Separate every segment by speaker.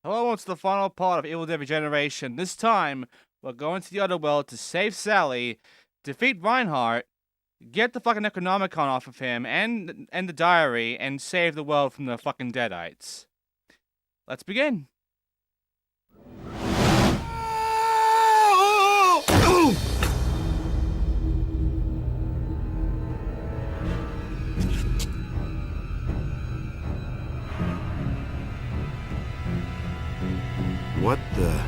Speaker 1: Hello, it's the final part of Evil Dead Regeneration. This time, we're going to the other world to save Sally, defeat Reinhart, get the fucking Necronomicon off of him, and the diary, and save the world from the fucking Deadites. Let's begin.
Speaker 2: What the...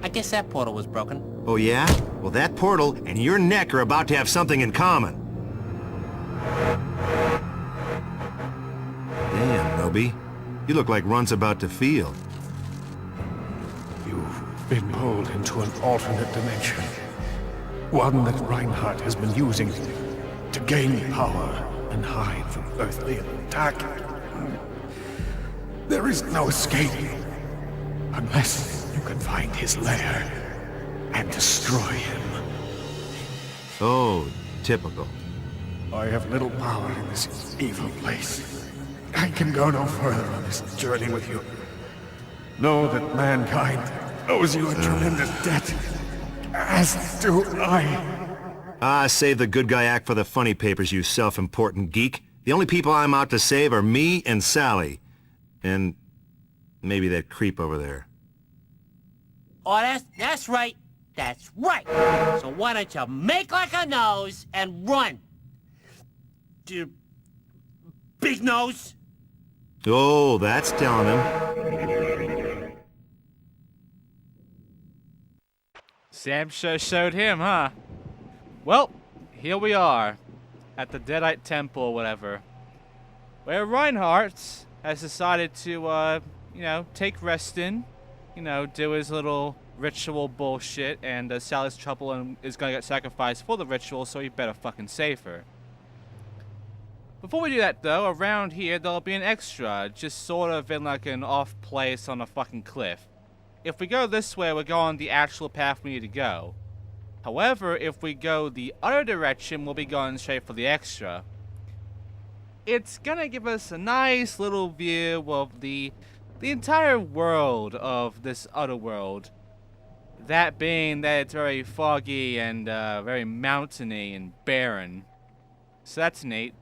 Speaker 3: I guess that portal was broken.
Speaker 2: Oh yeah? Well, that portal and your neck are about to have something in common. Damn, Nobi. You look like Runt's about to feel.
Speaker 4: You've been pulled into an alternate dimension. One that Reinhart has been using to gain power and hide from earthly attack. There is no escape unless you can find his lair and destroy him.
Speaker 2: Oh, typical.
Speaker 4: I have little power in this evil place. I can go no further on this journey with you. Know that mankind owes you a tremendous debt, as do I.
Speaker 2: Save the good guy act for the funny papers, you self-important geek. The only people I'm out to save are me and Sally. And maybe that creep over there.
Speaker 3: Oh, that's right. That's right. So why don't you make like a nose and run? Big nose?
Speaker 2: Oh, that's telling him.
Speaker 1: Sam sure showed him, huh? Well, here we are, at the Deadite Temple or whatever, where Reinhardt has decided to, take rest in, do his little ritual bullshit, and Sally's trouble and is gonna get sacrificed for the ritual, so he better fucking save her. Before we do that, though, around here there'll be an extra, just sort of in like an off place on a fucking cliff. If we go this way, we're going the actual path we need to go. However, if we go the other direction, we'll be going straight for the extra. It's gonna give us a nice little view of the entire world of this other world. That being that it's very foggy and very mountainy and barren. So that's neat.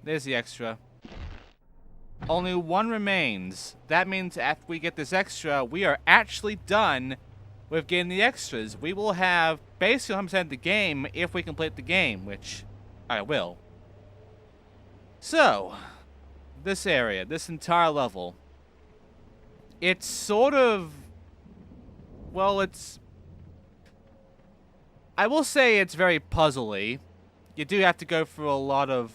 Speaker 1: There's the extra. Only one remains. That means after we get this extra, we are actually done with getting the extras. We will have basically 100% of the game if we complete the game, which I will. So, this area, this entire level, it's sort of, well, I will say it's very puzzly. You do have to go through a lot of,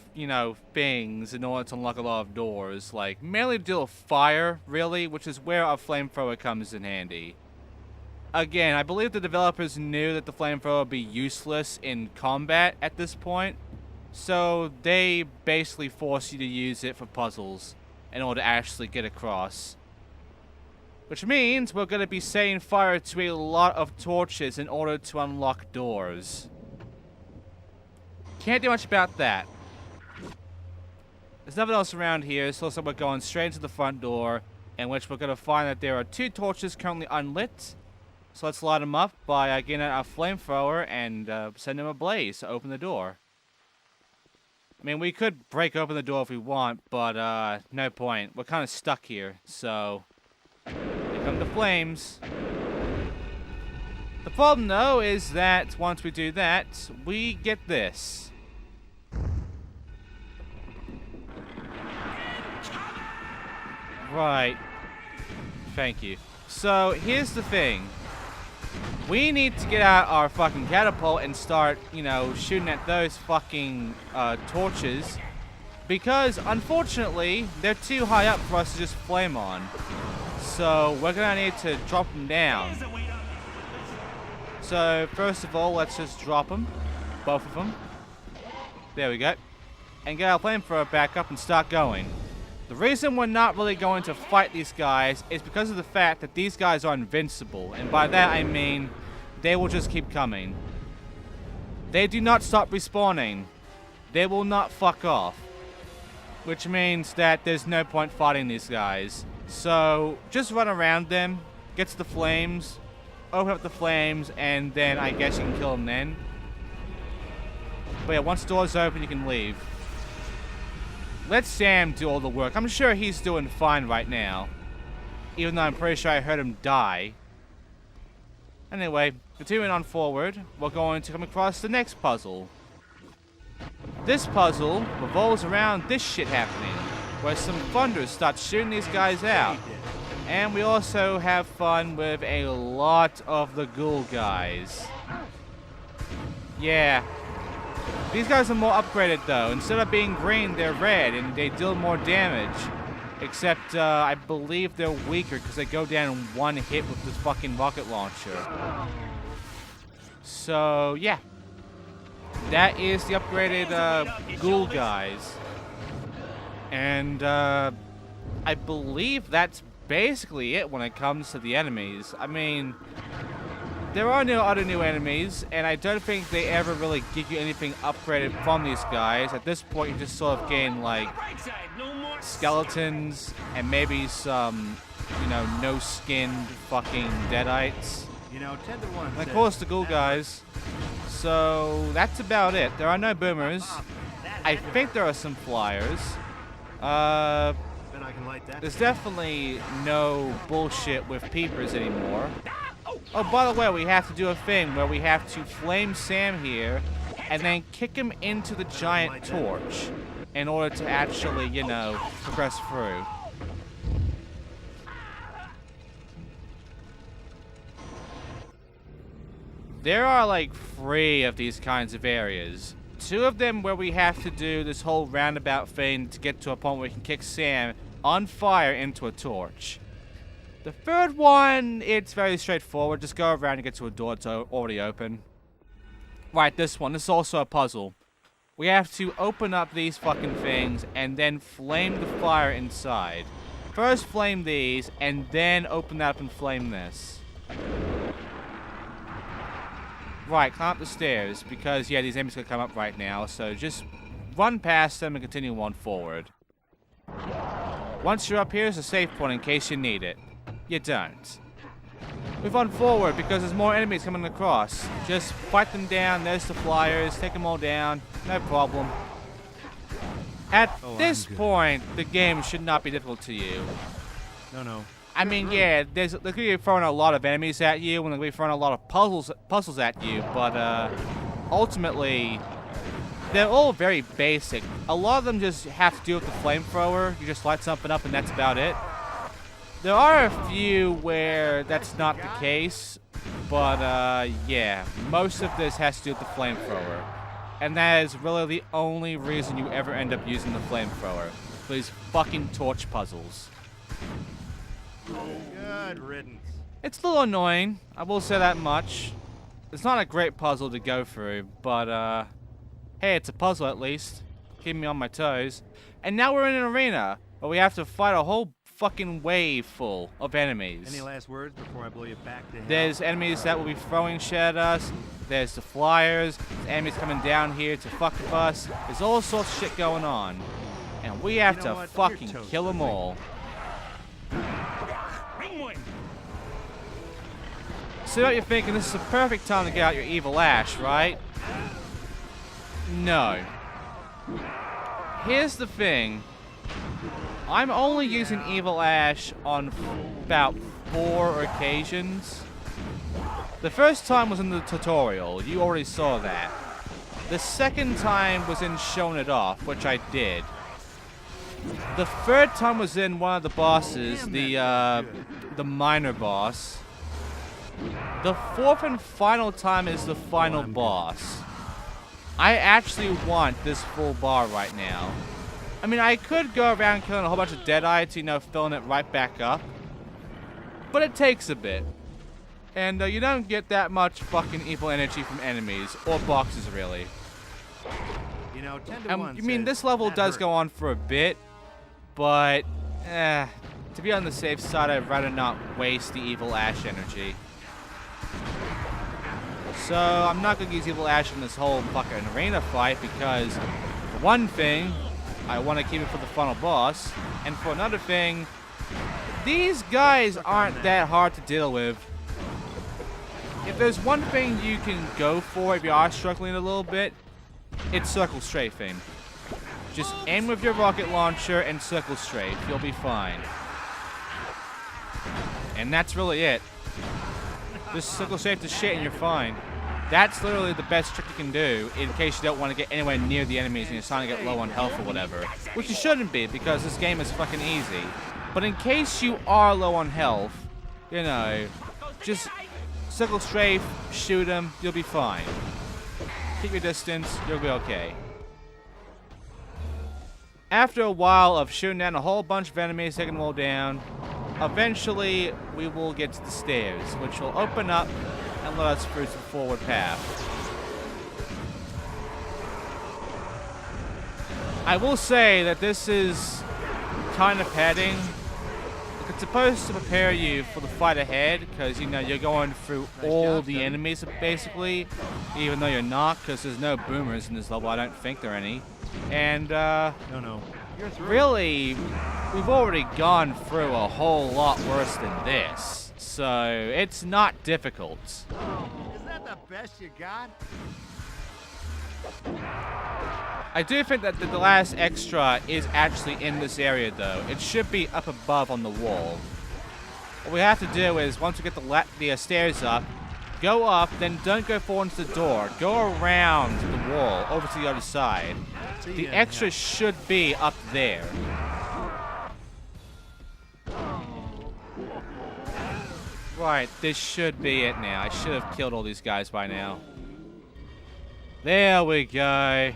Speaker 1: things in order to unlock a lot of doors. Like, mainly to deal with fire, really, which is where a flamethrower comes in handy. Again, I believe the developers knew that the flamethrower would be useless in combat at this point. So, they basically force you to use it for puzzles in order to actually get across. Which means we're going to be setting fire to a lot of torches in order to unlock doors. Can't do much about that. There's nothing else around here, so it looks like we're going straight into the front door, in which we're going to find that there are 2 torches currently unlit. So let's light them up by getting out our flamethrower and send them ablaze to open the door. I mean, we could break open the door if we want, but no point. We're kind of stuck here, so here come the flames. The problem, though, is that once we do that, we get this. Right. Thank you. So, here's the thing. We need to get out our fucking catapult and start, shooting at those fucking torches. Because, unfortunately, they're too high up for us to just flame on. So, we're gonna need to drop them down. So, first of all, let's just drop them. Both of them. There we go. And get our flamethrower back up and start going. The reason we're not really going to fight these guys is because of the fact that these guys are invincible. And by that I mean they will just keep coming. They do not stop respawning. They will not fuck off. Which means that there's no point fighting these guys. So just run around them, get to the flames, open up the flames, and then I guess you can kill them then. But yeah, once the door's open, you can leave. Let Sam do all the work. I'm sure he's doing fine right now. Even though I'm pretty sure I heard him die. Anyway, continuing on forward, we're going to come across the next puzzle. This puzzle revolves around this shit happening, where some thunders start shooting these guys out. And we also have fun with a lot of the ghoul guys. Yeah. These guys are more upgraded though. Instead of being green, they're red and they deal more damage. Except, I believe they're weaker because they go down in one hit with this fucking rocket launcher. So, yeah. That is the upgraded ghoul guys. And I believe that's basically it when it comes to the enemies. I mean, there are no other new enemies, and I don't think they ever really give you anything upgraded from these guys. At this point, you just sort of gain, like, skeletons and maybe some, you know, no-skinned fucking deadites.
Speaker 2: You know, 10 to 1.
Speaker 1: And of course, the ghoul guys. So, that's about it. There are no boomers. I think there are some flyers. There's definitely no bullshit with peepers anymore. Oh, by the way, we have to do a thing where we have to flame Sam here and then kick him into the giant torch in order to actually, you know, progress through. There are like 3 of these kinds of areas. 2 of them where we have to do this whole roundabout thing to get to a point where we can kick Sam on fire into a torch. The 3rd one, it's very straightforward. Just go around and get to a door that's already open. Right, this one. This is also a puzzle. We have to open up these fucking things and then flame the fire inside. First flame these, and then open that up and flame this. Right, climb up the stairs, because, yeah, these enemies are going to come up right now, so just run past them and continue on forward. Once you're up here, there's a save point in case you need it. You don't. Move on forward, because there's more enemies coming across. Just fight them down, there's the flyers, take them all down, no problem. At this point, the game should not be difficult to you.
Speaker 2: No.
Speaker 1: I mean, yeah, they're going to be throwing a lot of enemies at you, and they're going to be throwing a lot of puzzles at you, but ultimately, they're all very basic. A lot of them just have to do with the flamethrower. You just light something up and that's about it. There are a few where that's not the case, but yeah, most of this has to do with the flamethrower. And that is really the only reason you ever end up using the flamethrower. For these fucking torch puzzles.
Speaker 2: Good riddance.
Speaker 1: It's a little annoying, I will say that much. It's not a great puzzle to go through, but hey, it's a puzzle at least. Keeping me on my toes. And now we're in an arena where we have to fight a whole fucking wave full of enemies.
Speaker 2: Any last words before I blow you back to hell?
Speaker 1: There's enemies that will be throwing shit at us. There's the flyers. There's enemies coming down here to fuck with us. There's all sorts of shit going on. And we have to fucking kill them all. So what you're thinking, this is the perfect time to get out your evil ash, right? No. Here's the thing. I'm only using evil ash on about 4 occasions. The first time was in the tutorial. You already saw that. The second time was in showing it off, which I did. The 3rd time was in one of the bosses, the minor boss. The 4th and final time is the final boss. I actually want this full bar right now. I mean, I could go around killing a whole bunch of deadites, you know, filling it right back up. But it takes a bit. And you don't get that much fucking evil energy from enemies, or boxes really.
Speaker 2: You know, 10 to 1
Speaker 1: I mean, this level does go on for a bit. but to be on the safe side, I'd rather not waste the Evil Ash energy. So I'm not gonna use Evil Ash in this whole fucking arena fight because, for one thing, I want to keep it for the final boss, and for another thing, these guys aren't that hard to deal with. If there's one thing you can go for if you are struggling a little bit, it's circle strafing. Just aim with your rocket launcher and circle strafe. You'll be fine. And that's really it. Just circle strafe the shit and you're fine. That's literally the best trick you can do in case you don't want to get anywhere near the enemies and you're starting to get low on health or whatever. Which you shouldn't be because this game is fucking easy. But in case you are low on health, you know, just circle strafe, shoot them, you'll be fine. Keep your distance, you'll be okay. After a while of shooting down a whole bunch of enemies, taking them all down, eventually we will get to the stairs, which will open up and let us through the forward path. I will say that this is kind of padding. It's supposed to prepare you for the fight ahead, because, you know, you're going through all the enemies, basically, even though you're not, because there's no boomers in this level. I don't think there are any. And, really, we've already gone through a whole lot worse than this, so it's not difficult.
Speaker 5: Is that the best you got?
Speaker 1: I do think that the last extra is actually in this area, though. It should be up above on the wall. What we have to do is, once we get the stairs up, go up, then don't go forward into the door. Go around the wall, over to the other side. The extra should be up there. Right, this should be it now. I should have killed all these guys by now. There we go.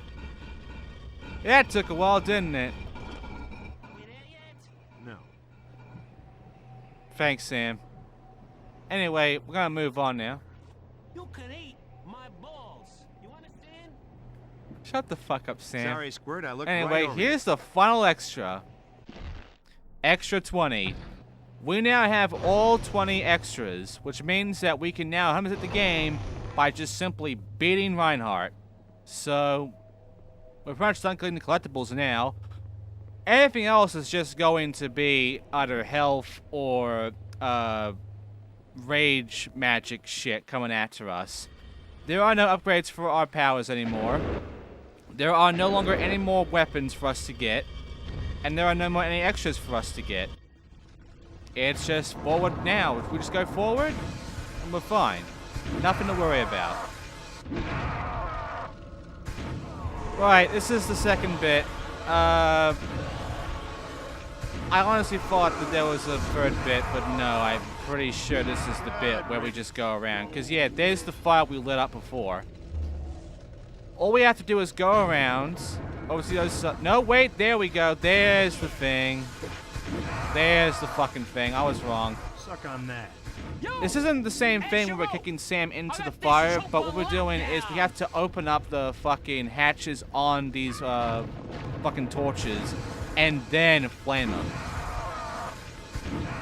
Speaker 1: That took a while, didn't it?
Speaker 5: No.
Speaker 1: Thanks, Sam. Anyway, we're gonna move on now.
Speaker 3: You can eat my balls. You understand?
Speaker 1: Shut the fuck up, Sam.
Speaker 5: Sorry, Squirt. I looked
Speaker 1: Anyway,
Speaker 5: right over
Speaker 1: here's the final extra. Extra 20. We now have all 20 extras, which means that we can now 100% the game by just simply beating Reinhart. So, we're pretty much done collecting the collectibles now. Everything else is just going to be either health or rage magic shit coming after us. There are no upgrades for our powers anymore. There are no longer any more weapons for us to get. And there are no more any extras for us to get. It's just forward now. If we just go forward, and we're fine. Nothing to worry about. Right, this is the second bit. I honestly thought that there was a third bit, but no, I'm pretty sure this is the bit where we just go around. Because, yeah, there's the fire we lit up before. All we have to do is go around. Obviously, those... No, wait, there we go. There's the thing. There's the fucking thing. I was wrong.
Speaker 5: Suck on that.
Speaker 1: This isn't the same thing where we're kicking Sam into the fire, but what we're doing is we have to open up the fucking hatches on these fucking torches and then flame them.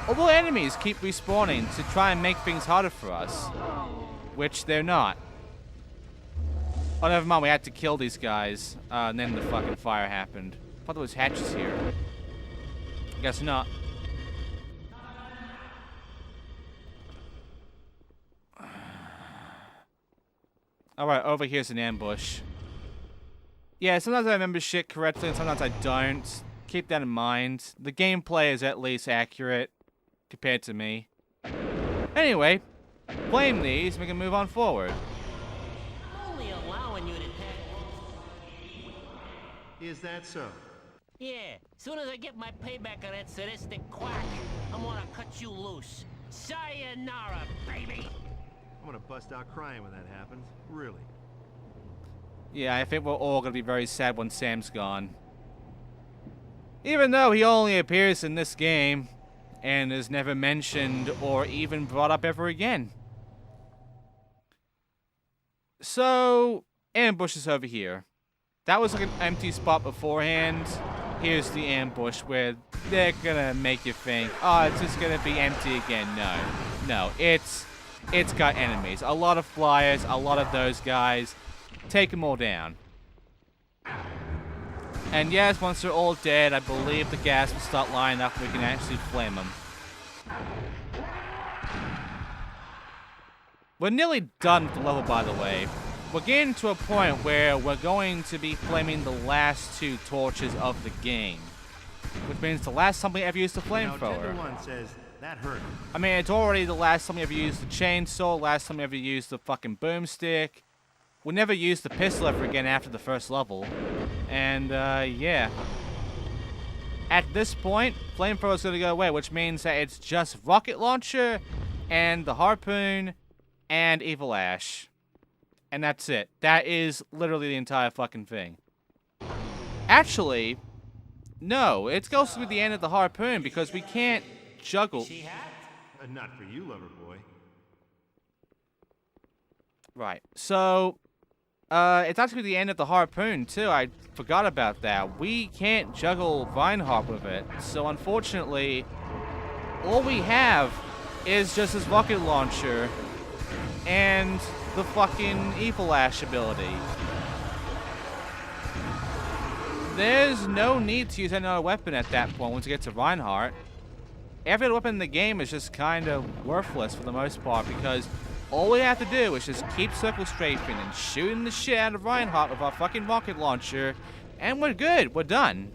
Speaker 1: Although enemies keep respawning to try and make things harder for us, which they're not. Oh, never mind, we had to kill these guys, and then the fucking fire happened. I thought there was hatches here. Guess not. Alright, over here's an ambush. Yeah, sometimes I remember shit correctly and sometimes I don't. Keep that in mind. The gameplay is at least accurate compared to me. Anyway, flame these, we can move on forward.
Speaker 3: Only allowing you to take...
Speaker 5: Is that so?
Speaker 3: Yeah, soon as I get my payback on that sadistic quack, I'm gonna cut you loose. Sayonara, baby!
Speaker 5: I'm gonna bust out crying when that happens. Really.
Speaker 1: Yeah, I think we're all gonna be very sad when Sam's gone. Even though he only appears in this game and is never mentioned or even brought up ever again. So, ambush is over here. That was like an empty spot beforehand. here's the ambush where they're gonna make you think, oh, it's just gonna be empty again. No, it's got enemies. A lot of flyers, a lot of those guys. Take them all down. And yes, once they're all dead, I believe the gas will start lining up and we can actually flame them. We're nearly done with the level, by the way. We're getting to a point where we're going to be flaming the last 2 torches of the game. Which means the last time we ever used the
Speaker 5: Now,
Speaker 1: flamethrower.
Speaker 5: Tender One says that hurt.
Speaker 1: I mean, it's already the last time we ever used the chainsaw, last time we ever used the fucking boomstick. We never used the pistol ever again after the first level. And, yeah. At this point, flamethrower's gonna go away, which means that it's just rocket launcher and the harpoon and Evil Ash. And that's it. That is literally the entire fucking thing. Actually, no, it's going to be the end of the harpoon because we can't juggle.
Speaker 5: Not for you, lover boy.
Speaker 1: Right. So, it's actually the end of the harpoon too. I forgot about that. We can't juggle Reinhart with it. So unfortunately, all we have is just this rocket launcher and the fucking Evil Ash ability. There's no need to use another weapon at that point once you get to Reinhart. Every other weapon in the game is just kind of worthless for the most part because all we have to do is just keep circle strafing and shooting the shit out of Reinhart with our fucking rocket launcher, and we're good. We're done.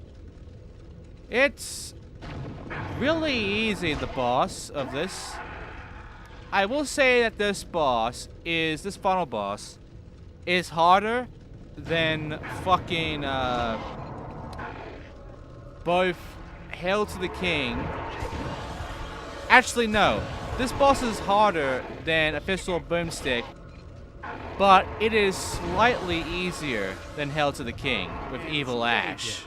Speaker 1: It's really easy, the boss of this. I will say that this final boss, is harder than fucking, both Hail to the King. Actually, no. This boss is harder than a Pistol Boomstick, but it is slightly easier than Hail to the King with Evil Ash.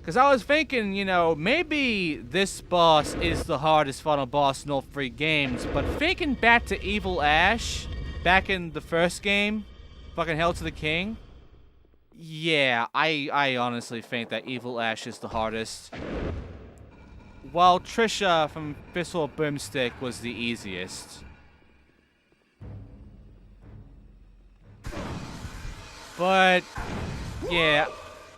Speaker 1: Because I was thinking, you know, maybe this boss is the hardest final boss in all 3 games, but thinking back to Evil Ash, back in the first game, fucking Hail to the King, yeah, I honestly think that Evil Ash is the hardest. While Trisha from Pistol Boomstick was the easiest. But, yeah,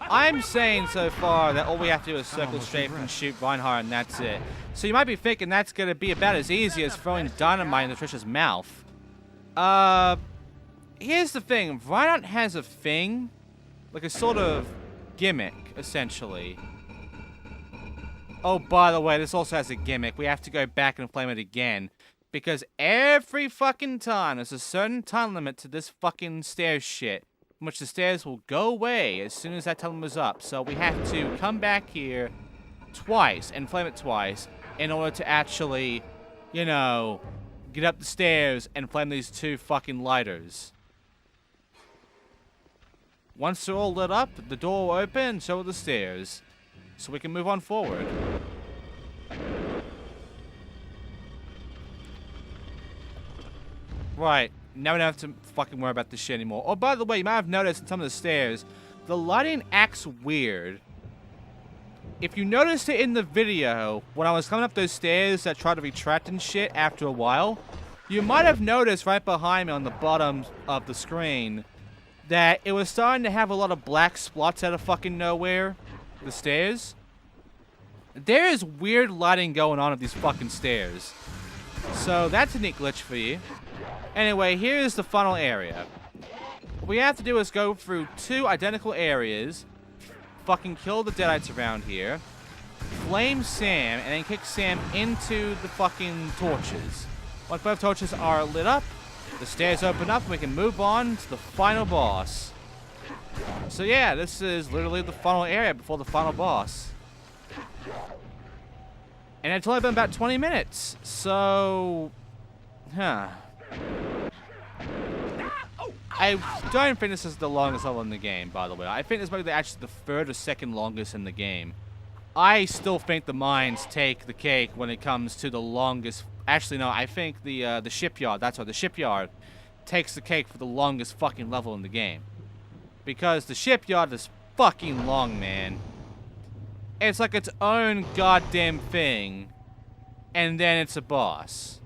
Speaker 1: I'm saying so far that all we have to do is circle strafe and shoot Reinhardt and that's it. So you might be thinking that's going to be about as easy as throwing dynamite into Trisha's mouth. Here's the thing. Reinhardt has a thing, like a sort of gimmick, essentially. Oh, by the way, this also has a gimmick. We have to go back and flame it again. Because every fucking time, there's a certain time limit to this fucking stairs shit. In which the stairs will go away as soon as that time limit is up. So we have to come back here twice and flame it twice in order to actually, you know, get up the stairs and flame these 2 fucking lighters. Once they're all lit up, the door will open, so will the stairs. So we can move on forward. Right, now we don't have to fucking worry about this shit anymore. Oh, by the way, you might have noticed in some of the stairs, the lighting acts weird. If you noticed it in the video, when I was coming up those stairs that try to retract and shit after a while, you might have noticed right behind me on the bottom of the screen that it was starting to have a lot of black spots out of fucking nowhere. The stairs. There is weird lighting going on at these fucking stairs. So that's a neat glitch for you. Anyway, here's the funnel area. What we have to do is go through 2 identical areas, fucking kill the Deadites around here, flame Sam, and then kick Sam into the fucking torches. Once both torches are lit up, the stairs open up and we can move on to the final boss. So yeah, this is literally the final area before the final boss. And it's only been about 20 minutes, so... Huh. I don't think this is the longest level in the game, by the way. I think this might be actually the 3rd or 2nd longest in the game. I still think the mines take the cake when it comes to the longest... Actually, no, I think the shipyard, that's right, the shipyard takes the cake for the longest fucking level in the game. Because the shipyard is fucking long, man. It's like its own goddamn thing. And then it's a boss.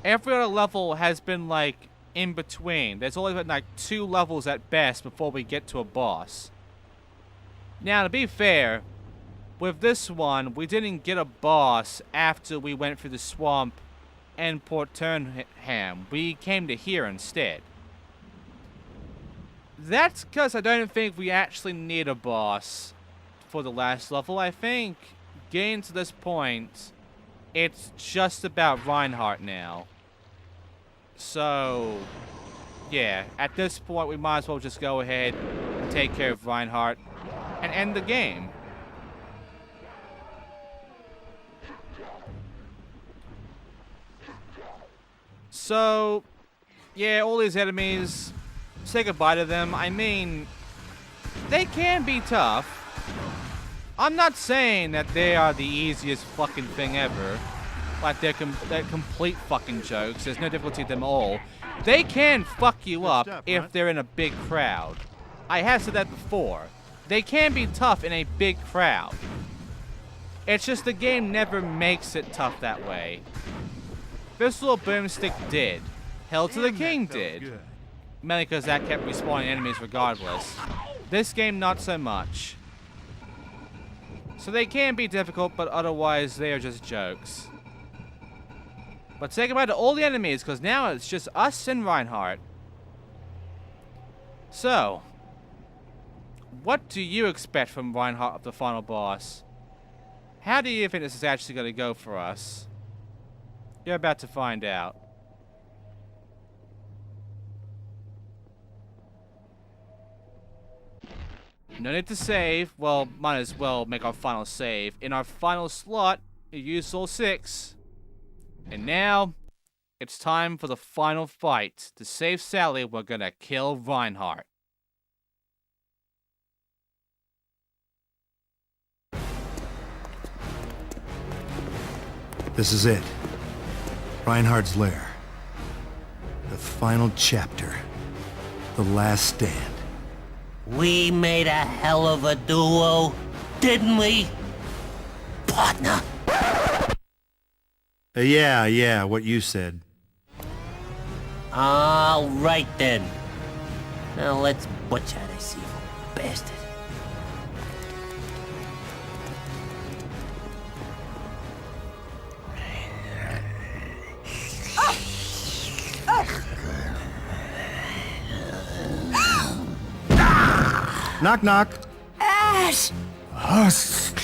Speaker 1: Every other level has been like in between. There's always been like 2 levels at best before we get to a boss. Now, to be fair, with this one, we didn't get a boss after we went through the swamp and Port Turnham. We came to here instead. That's because I don't think we actually need a boss for the last level. I think getting to this point, it's just about Reinhart now. So, yeah, at this point we might as well just go ahead and take care of Reinhart and end the game. So, yeah, all these enemies, say goodbye to them. I mean, they can be tough. I'm not saying that they are the easiest fucking thing ever. Like, they're complete fucking jokes. There's no difficulty to them all. They can fuck you up if they're in a big crowd. I have said that before. They can be tough in a big crowd. It's just the game never makes it tough that way. This little boomstick did. Hell to the King did. Mainly because that kept respawning enemies regardless. This game, not so much. So they can be difficult, but otherwise they are just jokes. But say goodbye to all the enemies, because now it's just us and Reinhart. So, what do you expect from Reinhart of the final boss? How do you think this is actually going to go for us? You're about to find out. No need to save. Well, might as well make our final save. In our final slot, you used all 6. And now, it's time for the final fight. To save Sally, we're gonna kill Reinhart.
Speaker 2: This is it. Reinhardt's lair. The final chapter. The last stand.
Speaker 3: We made a hell of a duo, didn't we? Partner.
Speaker 2: Yeah, what you said.
Speaker 3: All right then. Now let's butcher this evil bastard.
Speaker 2: Knock, knock.
Speaker 3: Ash!
Speaker 4: Us?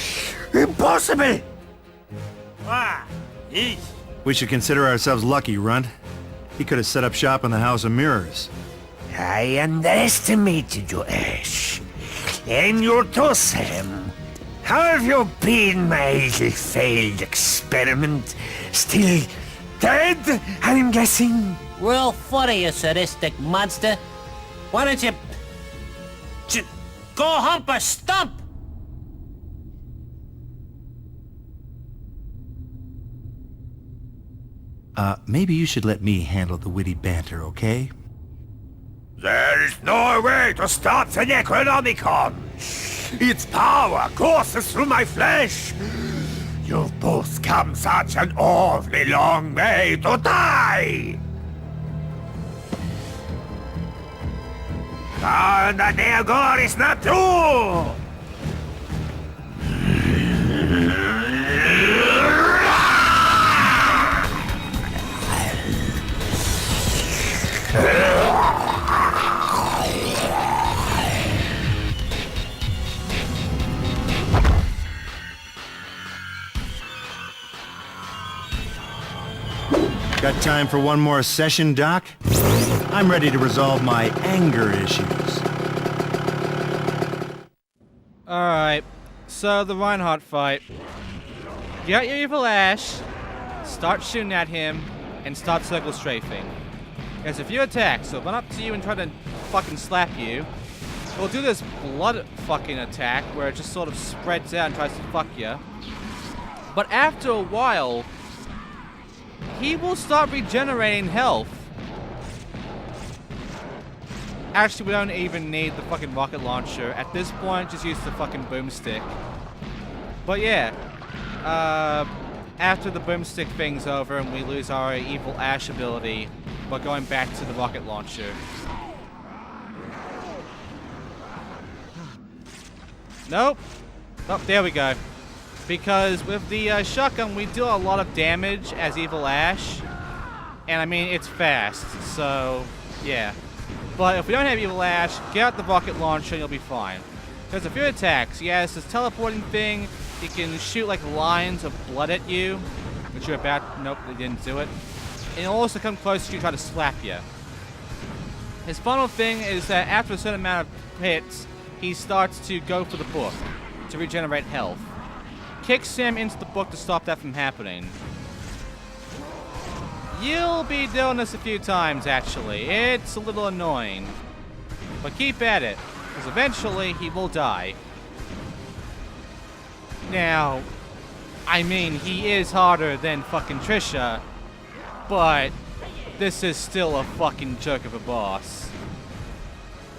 Speaker 3: Impossible! Ah, eesh.
Speaker 2: We should consider ourselves lucky, Runt. He could have set up shop in the House of Mirrors.
Speaker 6: I underestimated you, Ash. And you too, Sam. How have you been, my little failed experiment? Still dead, I'm guessing?
Speaker 3: Real funny, you sadistic monster. Why don't you... go hump a stump?
Speaker 2: Maybe you should let me handle the witty banter, okay?
Speaker 6: There's no way to stop the Necronomicon. Its power courses through my flesh. You've both come such an awfully long way to die. And the Neogor is not true.
Speaker 2: Got time for one more session, Doc? I'm ready to resolve my anger issues.
Speaker 1: Alright, so the Reinhart fight. You got your evil Ash, start shooting at him, and start circle strafing. There's a few attacks, so run up to you and try to fucking slap you. We'll do this blood fucking attack where it just sort of spreads out and tries to fuck you. But after a while, he will start regenerating health. Actually, we don't even need the fucking rocket launcher. At this point, just use the fucking boomstick. But yeah, after the boomstick thing's over and we lose our evil Ash ability, we're going back to the rocket launcher. Nope. Oh, there we go. Because with the shotgun, we do a lot of damage as evil Ash. And I mean, it's fast, so yeah. But if we don't have evil Ash, get out the rocket launcher and you'll be fine. There's a few attacks. He has this teleporting thing. He can shoot like lines of blood at you, which you're about. Nope, they didn't do it. And he'll also come close to you, try to slap you. His final thing is that after a certain amount of hits, he starts to go for the book to regenerate health. Kick Sam into the book to stop that from happening. You'll be doing this a few times, actually. It's a little annoying. But keep at it, because eventually he will die. Now, I mean, he is harder than fucking Trisha, but this is still a fucking joke of a boss.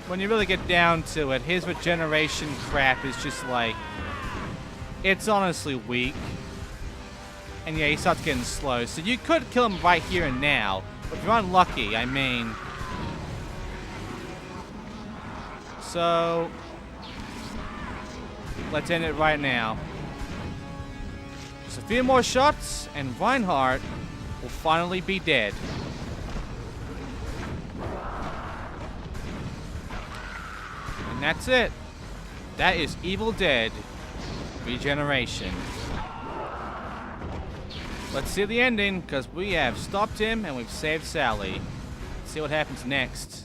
Speaker 1: When you really get down to it, his regeneration crap is just like... It's honestly weak. And yeah, he starts getting slow. So you could kill him right here and now. But if you're unlucky, I mean... So... Let's end it right now. Just a few more shots, and Reinhart will finally be dead. And that's it. That is Evil Dead Regeneration. Let's see the ending, because we have stopped him and we've saved Sally. Let's see what happens next.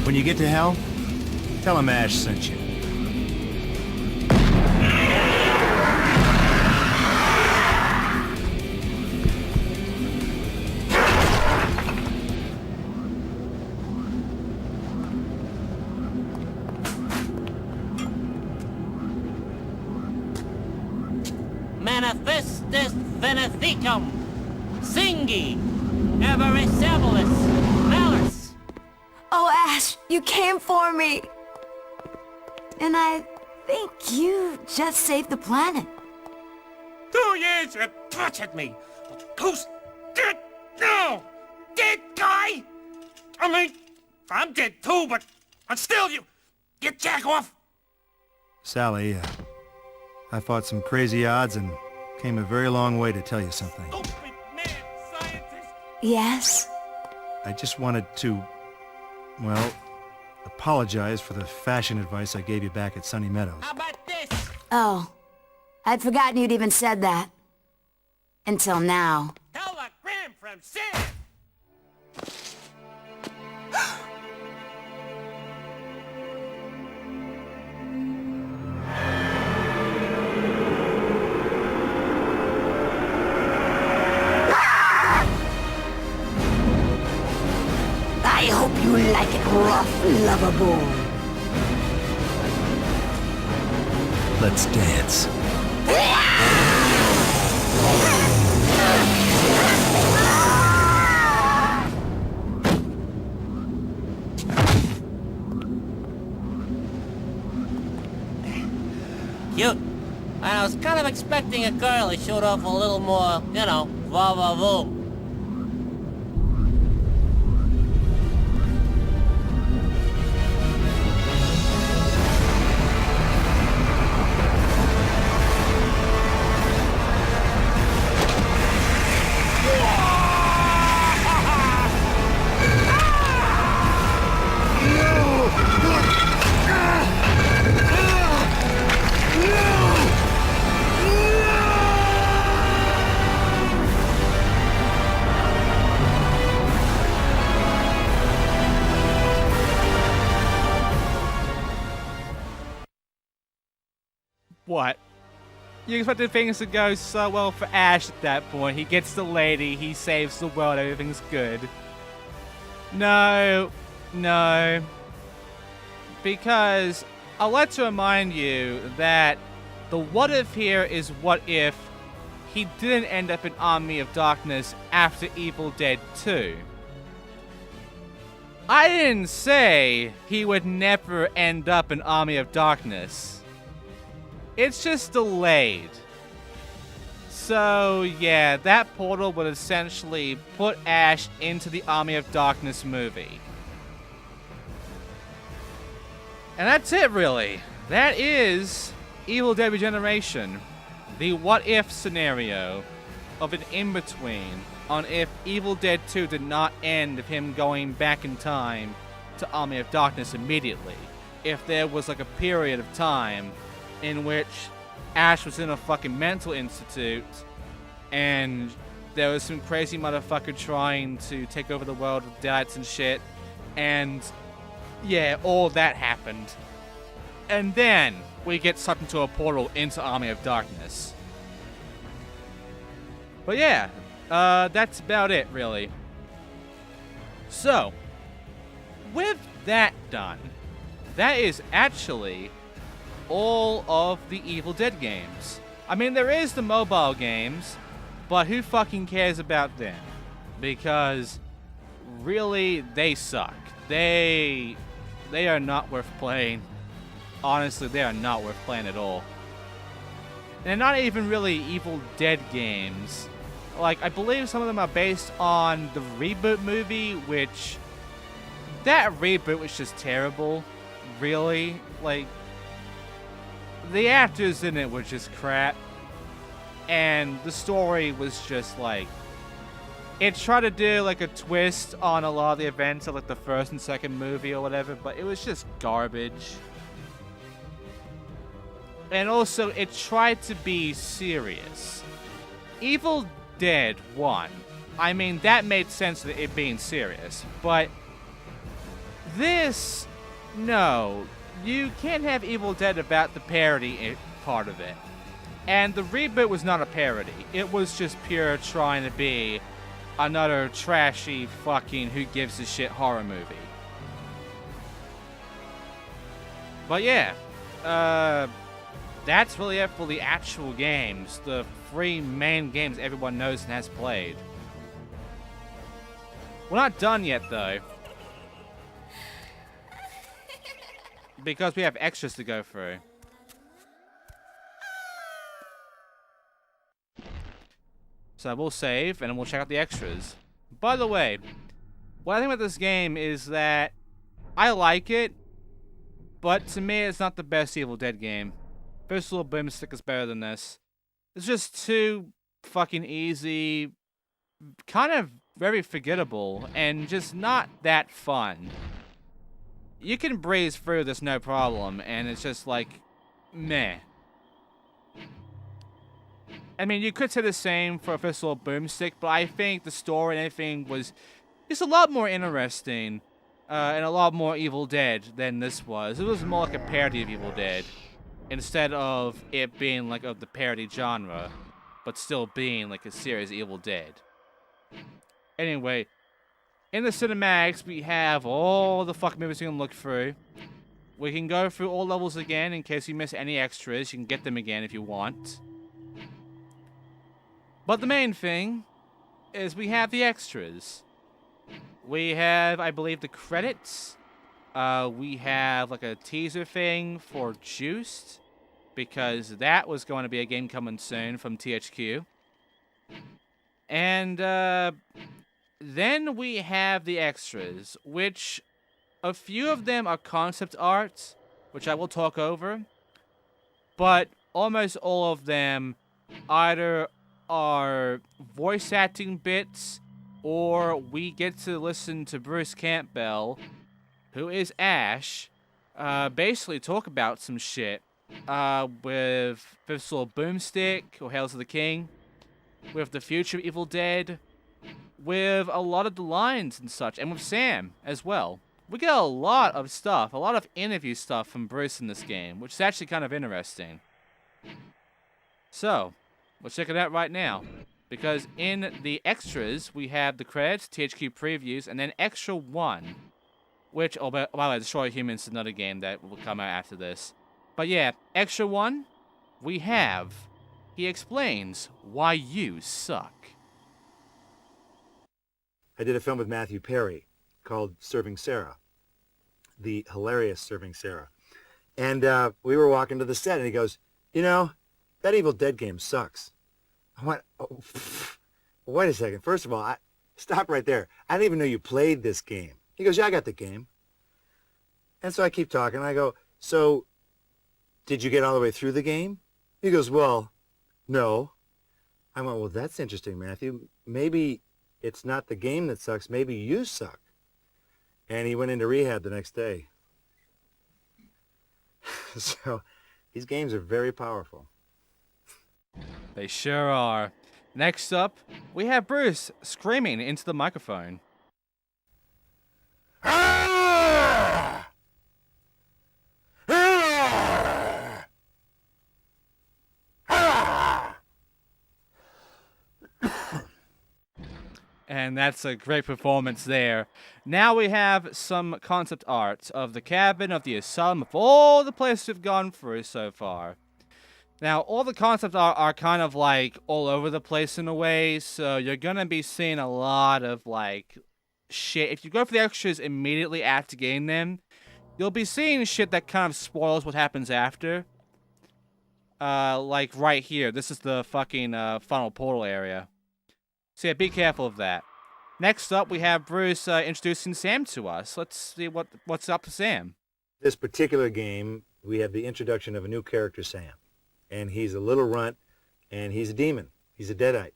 Speaker 2: When you get to hell, tell him Ash sent you.
Speaker 3: Manifestus venethicum, singi, everisabilis, malus.
Speaker 7: Oh, Ash, you came for me. And I think you just saved the planet.
Speaker 3: 2 years you tortured me. Who's dead now? Dead guy? I mean, I'm dead too, but still you jack off.
Speaker 2: Sally, I fought some crazy odds and came a very long way to tell you something.
Speaker 3: Stupid mad scientist.
Speaker 7: Yes?
Speaker 2: I just wanted to, well, apologize for the fashion advice I gave you back at Sunny Meadows.
Speaker 3: How about this?
Speaker 7: Oh, I'd forgotten you'd even said that. Until now.
Speaker 3: Telegram from Sam.
Speaker 7: I hope you like it rough, lover boy.
Speaker 2: Let's dance.
Speaker 3: Cute. I was kind of expecting a girl who showed off a little more, you know, va-va-voom.
Speaker 1: What? You expected things to go so well for Ash at that point. He gets the lady, he saves the world, everything's good. No. No. Because I'd like to remind you that the what if here is what if he didn't end up in Army of Darkness after Evil Dead 2. I didn't say he would never end up in Army of Darkness. It's just delayed. So yeah, that portal would essentially put Ash into the Army of Darkness movie. And that's it, really. That is Evil Dead Regeneration. The what-if scenario of an in-between on if Evil Dead 2 did not end with him going back in time to Army of Darkness immediately. If there was like a period of time in which Ash was in a fucking mental institute and there was some crazy motherfucker trying to take over the world with Deadites and shit, and yeah, all that happened. And then we get sucked into a portal into Army of Darkness. But yeah, that's about it, really. So, with that done, that is actually all of the Evil Dead games. I mean, there is the mobile games, but who fucking cares about them? Because, really, they suck. They are not worth playing. Honestly, they are not worth playing at all. And not even really Evil Dead games. Like, I believe some of them are based on the reboot movie, which... that reboot was just terrible. Really. Like, the actors in it were just crap. And the story was just like... it tried to do like a twist on a lot of the events of like the first and second movie or whatever, but it was just garbage. And also, it tried to be serious. Evil Dead 1. I mean, that made sense of it being serious. But this, no. You can't have Evil Dead about the parody part of it. And the reboot was not a parody. It was just pure trying to be another trashy fucking who gives a shit horror movie. But yeah, that's really it for the actual games. The 3 main games everyone knows and has played. We're not done yet, though. Because we have extras to go through. So we'll save, and we'll check out the extras. By the way, what I think about this game is that I like it, but to me it's not the best Evil Dead game. First Little Boomstick is better than this. It's just too fucking easy, kind of very forgettable, and just not that fun. You can breeze through this no problem, and it's just like, meh. I mean, you could say the same for First Little Boomstick, but I think the story and everything was just a lot more interesting, and a lot more Evil Dead than this was. It was more like a parody of Evil Dead, instead of it being like of the parody genre, but still being like a serious Evil Dead. Anyway, in the cinematics, we have all the fucking movies we can look through. We can go through all levels again in case you miss any extras. You can get them again if you want. But the main thing is we have the extras. We have, I believe, the credits. We have like a teaser thing for Juiced, because that was going to be a game coming soon from THQ. And then we have the extras, which a few of them are concept art, which I will talk over, but almost all of them either are voice acting bits, or we get to listen to Bruce Campbell, who is Ash, basically talk about some shit with First Little Boomstick, or Hails of the King, with the future of Evil Dead, with a lot of the lines and such, and with Sam as well. We get a lot of stuff, a lot of interview stuff from Bruce in this game, which is actually kind of interesting. So, let's check it out right now. Because in the extras, we have the credits, THQ previews, and then Extra 1. Which, oh, by the way, Destroy Humans is another game that will come out after this. But yeah, extra one, we have. He explains why you suck.
Speaker 2: I did a film with Matthew Perry called Serving Sarah. The hilarious Serving Sarah. And we were walking to the set, and he goes, you know, that Evil Dead game sucks. I went, oh, wait a second. First of all, stop right there. I didn't even know you played this game. He goes, yeah, I got the game. And so I keep talking. I go, so did you get all the way through the game? He goes, well, no. I went, well, that's interesting, Matthew. Maybe it's not the game that sucks. Maybe you suck. And he went into rehab the next day. So these games are very powerful.
Speaker 1: They sure are. Next up, we have Bruce screaming into the microphone.
Speaker 6: Ah! Ah! Ah!
Speaker 1: And that's a great performance there. Now we have some concept art of the cabin, of the asylum, of all the places we've gone through so far. Now, all the concept art are kind of like all over the place in a way, so you're gonna be seeing a lot of like shit. If you go for the extras immediately after getting them, you'll be seeing shit that kind of spoils what happens after. Like right here, this is the fucking funnel portal area. So yeah, be careful of that. Next up, we have Bruce introducing Sam to us. Let's see what's up with Sam.
Speaker 2: This particular game, we have the introduction of a new character, Sam. And he's a little runt, and he's a demon. He's a Deadite.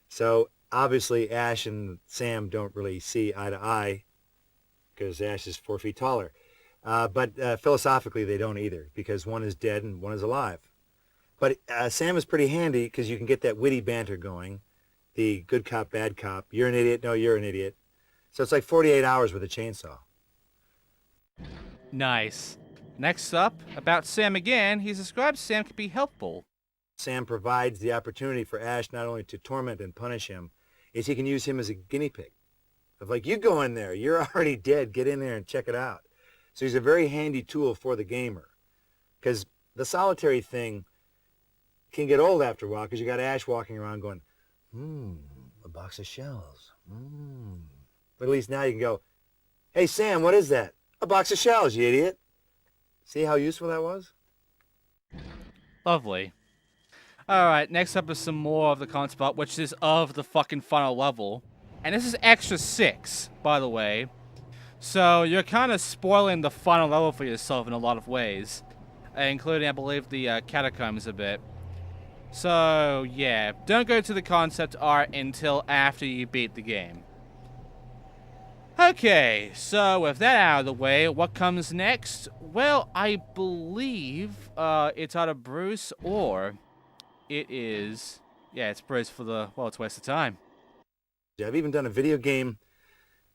Speaker 2: So obviously Ash and Sam don't really see eye to eye, because Ash is 4 feet taller. But philosophically, they don't either, because one is dead and one is alive. But Sam is pretty handy, because you can get that witty banter going. The good cop, bad cop. You're an idiot. No, you're an idiot. So it's like 48 hours with a chainsaw.
Speaker 1: Nice. Next up, about Sam again, he describes Sam can be helpful.
Speaker 2: Sam provides the opportunity for Ash not only to torment and punish him, is he can use him as a guinea pig. Of like, you go in there. You're already dead. Get in there and check it out. So he's a very handy tool for the gamer. Because the solitary thing can get old after a while, because you got Ash walking around going, a box of shells. But at least now you can go, hey, Sam, what is that? A box of shells, you idiot. See how useful that was?
Speaker 1: Lovely. Alright, next up is some more of the concept art, which is of the fucking final level. And this is extra 6, by the way. So you're kind of spoiling the final level for yourself in a lot of ways. Including, I believe, the catacombs a bit. So, yeah, don't go to the concept art until after you beat the game. Okay, so with that out of the way, what comes next? Well, I believe it's either Bruce or it is... Yeah, it's Bruce for the... Well, it's a waste of time.
Speaker 2: I've even done a video game,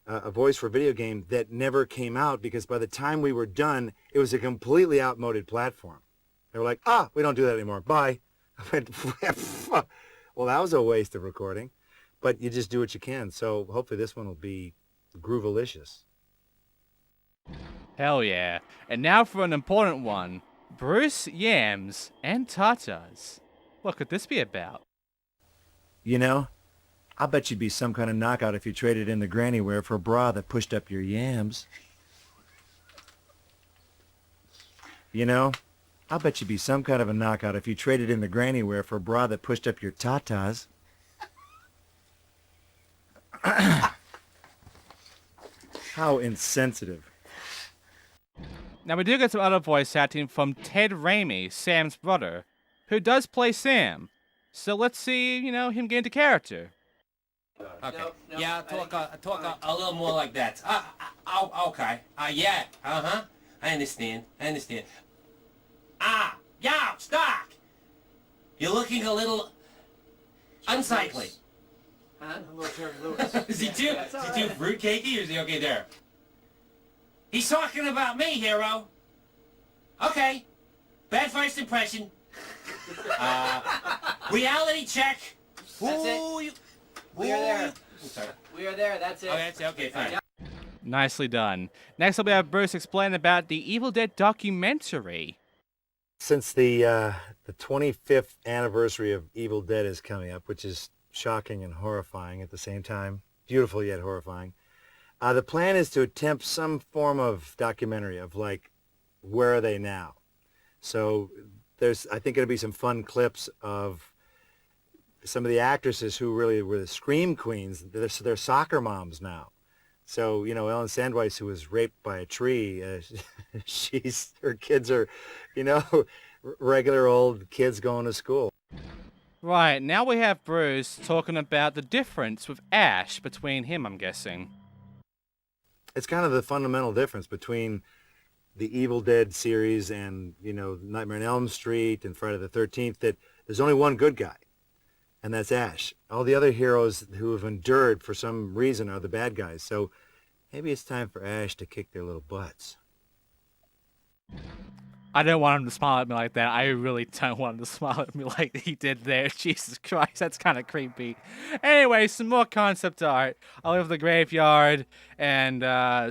Speaker 2: a voice for a video game that never came out because by the time we were done, it was a completely outmoded platform. They were like, we don't do that anymore. Bye. I went, well, that was a waste of recording, but you just do what you can. So hopefully this one will be groovalicious.
Speaker 1: Hell yeah. And now for an important one. Bruce Yams and Tatas. What could this be about?
Speaker 2: You know, I bet you'd be some kind of knockout if you traded in the granny wear for a bra that pushed up your yams. You know, I'll bet you'd be some kind of a knockout if you traded in the granny wear for a bra that pushed up your tatas. How insensitive.
Speaker 1: Now we do get some other voice acting from Ted Raimi, Sam's brother, who does play Sam. So let's see, him get into character.
Speaker 3: Okay. No, yeah, talk a little more like that. Okay. Yeah. Uh-huh. I understand. Yeah, Stark! You're looking a little unsightly.
Speaker 8: Huh? I'm a little Jerry Lewis.
Speaker 3: Is he too fruitcakey, or is he okay there? He's talking about me, hero. Okay. Bad first impression. Reality check.
Speaker 8: That's it. We are there.
Speaker 3: Sorry.
Speaker 8: We are there. That's it.
Speaker 3: Oh, that's it. Okay, fine.
Speaker 1: Nicely done. Next up, we have Bruce explaining about the Evil Dead documentary.
Speaker 2: Since the 25th anniversary of Evil Dead is coming up, which is shocking and horrifying at the same time, beautiful yet horrifying, the plan is to attempt some form of documentary of, like, where are they now? So there's, I think, going to be some fun clips of some of the actresses who really were the scream queens. They're soccer moms now. So, you know, Ellen Sandweiss, who was raped by a tree, her kids are, you know, regular old kids going to school.
Speaker 1: Right, now we have Bruce talking about the difference with Ash between him, I'm guessing.
Speaker 2: It's kind of the fundamental difference between the Evil Dead series and, you know, Nightmare on Elm Street and Friday the 13th, that there's only one good guy, and that's Ash. All the other heroes who have endured for some reason are the bad guys. So maybe it's time for Ash to kick their little butts.
Speaker 1: I don't want him to smile at me like that. I really don't want him to smile at me like he did there. Jesus Christ, that's kind of creepy. Anyway, some more concept art. I live the graveyard and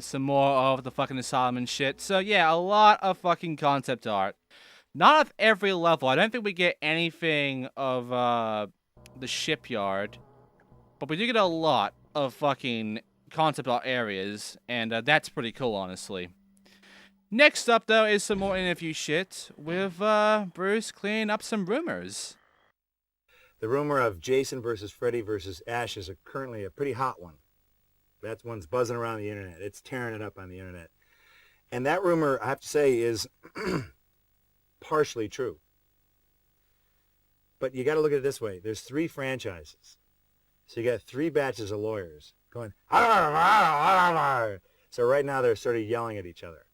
Speaker 1: some more of the fucking asylum and shit. So yeah, a lot of fucking concept art. Not of every level. I don't think we get anything of the shipyard, but we do get a lot of fucking concept art areas, and that's pretty cool, honestly. Next up, though, is some more interview shit with Bruce clearing up some rumors.
Speaker 2: The rumor of Jason versus Freddy versus Ash is currently a pretty hot one. That one's buzzing around the internet. It's tearing it up on the internet. And that rumor, I have to say, is partially true. But you got to look at it this way. There's 3 franchises. So you got 3 batches of lawyers going, "Arr, arr, arr, arr." So right now they're sort of yelling at each other,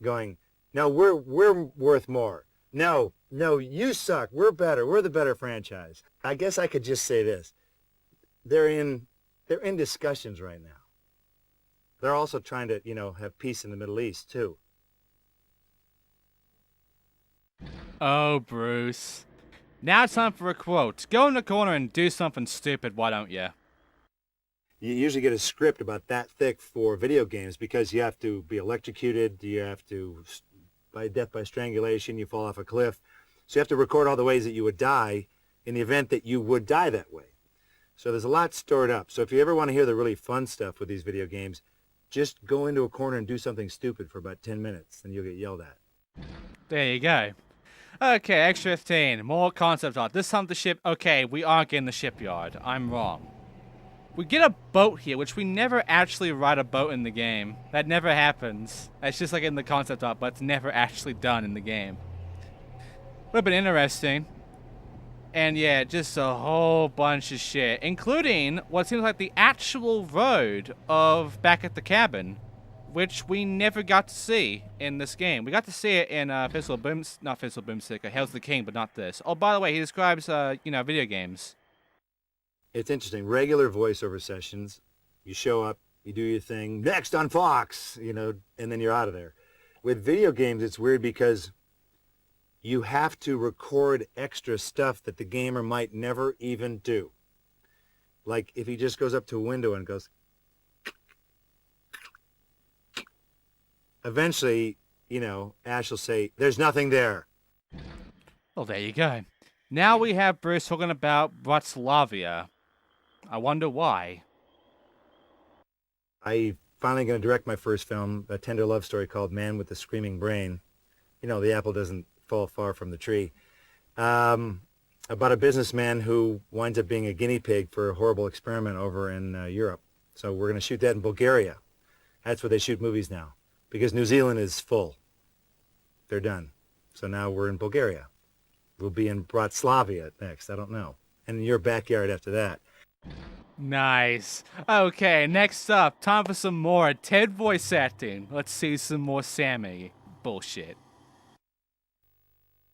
Speaker 2: going, "No, we're worth more. No, you suck. We're better. We're the better franchise." I guess I could just say this. They're in discussions right now. They're also trying to, you know, have peace in the Middle East too.
Speaker 1: Oh, Bruce. Now it's time for a quote. Go in the corner and do something stupid, why don't you?
Speaker 2: You usually get a script about that thick for video games because you have to be electrocuted, you have to, by death by strangulation, you fall off a cliff. So you have to record all the ways that you would die in the event that you would die that way. So there's a lot stored up. So if you ever want to hear the really fun stuff with these video games, just go into a corner and do something stupid for about 10 minutes, and you'll get yelled at.
Speaker 1: There you go. Okay, extra 15. More concept art. This time the ship. Okay, we aren't getting the shipyard. I'm wrong. We get a boat here, which we never actually ride a boat in the game. That never happens. It's just like in the concept art, but it's never actually done in the game. Would have been interesting. And yeah, just a whole bunch of shit, including what seems like the actual road of back at the cabin, which we never got to see in this game. We got to see it in Hail's the King, but not this. Oh, by the way, he describes, video games.
Speaker 2: It's interesting. Regular voiceover sessions, you show up, you do your thing, next on Fox, you know, and then you're out of there. With video games, it's weird because you have to record extra stuff that the gamer might never even do. Like if he just goes up to a window and goes, eventually, you know, Ash will say, "There's nothing there."
Speaker 1: Well, there you go. Now we have Bruce talking about Bratislava. I wonder why.
Speaker 2: I'm finally going to direct my first film, a tender love story called Man with the Screaming Brain. You know, the apple doesn't fall far from the tree. About a businessman who winds up being a guinea pig for a horrible experiment over in Europe. So we're going to shoot that in Bulgaria. That's where they shoot movies now, because New Zealand is full. They're done. So now we're in Bulgaria. We'll be in Bratislava next. I don't know. And in your backyard after that.
Speaker 1: Nice. Okay, next up, time for some more Ted voice acting. Let's see some more Sammy bullshit.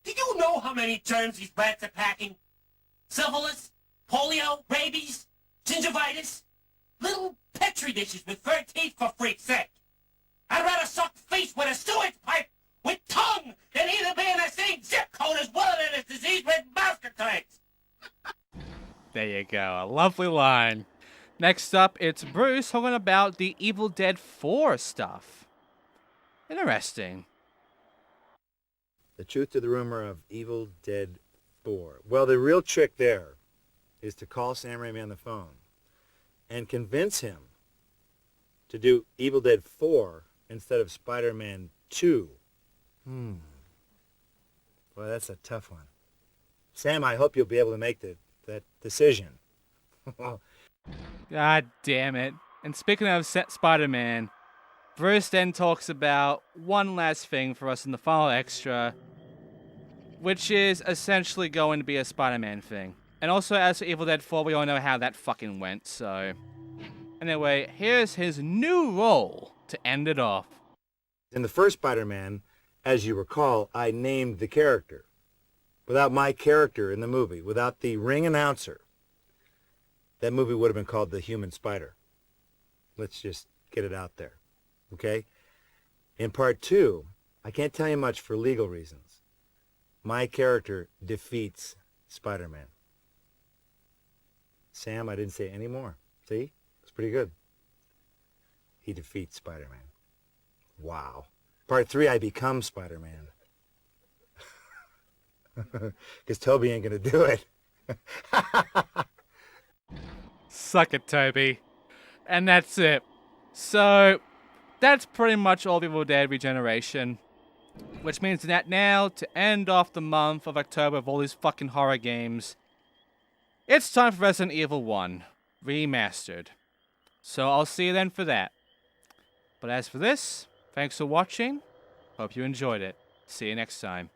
Speaker 3: Do you know how many germs these rats are packing? Syphilis, polio, rabies, gingivitis? Little petri dishes with fur teeth, for freak's sake. I'd rather suck face with a sewage pipe with tongue than either be in the same zip code as wilderness disease with mouse complaints.
Speaker 1: There you go, a lovely line. Next up, it's Bruce talking about the Evil Dead 4 stuff. Interesting.
Speaker 2: The truth to the rumor of Evil Dead 4. Well, the real trick there is to call Sam Raimi on the phone and convince him to do Evil Dead 4 instead of Spider-Man 2. Well, that's a tough one. Sam, I hope you'll be able to make that decision.
Speaker 1: God damn it. And speaking of Spider-Man, Bruce then talks about one last thing for us in the final extra, which is essentially going to be a Spider-Man thing. And also, as for Evil Dead 4, we all know how that fucking went, so... Anyway, here's his new role to end it off.
Speaker 2: In the first Spider-Man, as you recall, I named the character. Without my character in the movie, without the ring announcer, that movie would have been called The Human Spider. Let's just get it out there, okay? In part 2, I can't tell you much for legal reasons. My character defeats Spider-Man. Sam, I didn't say any more. See? It's pretty good. He defeats Spider-Man. Wow. Part 3, I become Spider-Man. Because Toby ain't going to do it.
Speaker 1: Suck it, Toby. And that's it. So, that's pretty much all of Evil Dead Regeneration. Which means that now, to end off the month of October of all these fucking horror games, it's time for Resident Evil 1 Remastered. So I'll see you then for that. But as for this, thanks for watching. Hope you enjoyed it. See you next time.